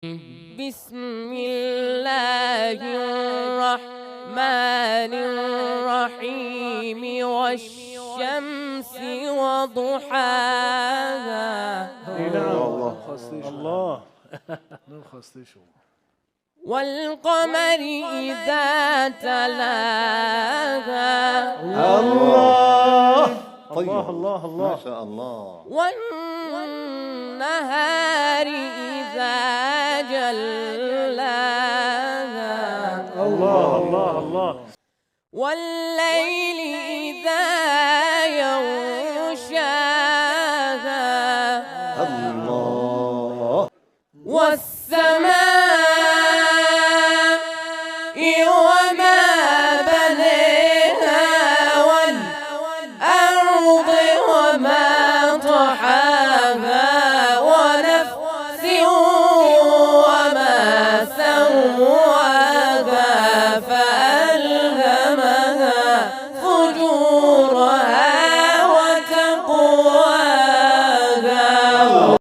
بسم الله الرحمن الرحيم والشمس وضحاها الله والقمر إذا تلاها الله الله ما شاء الله. والنهار إذا جلاها الله والليل إذا يغشاها الله والسماء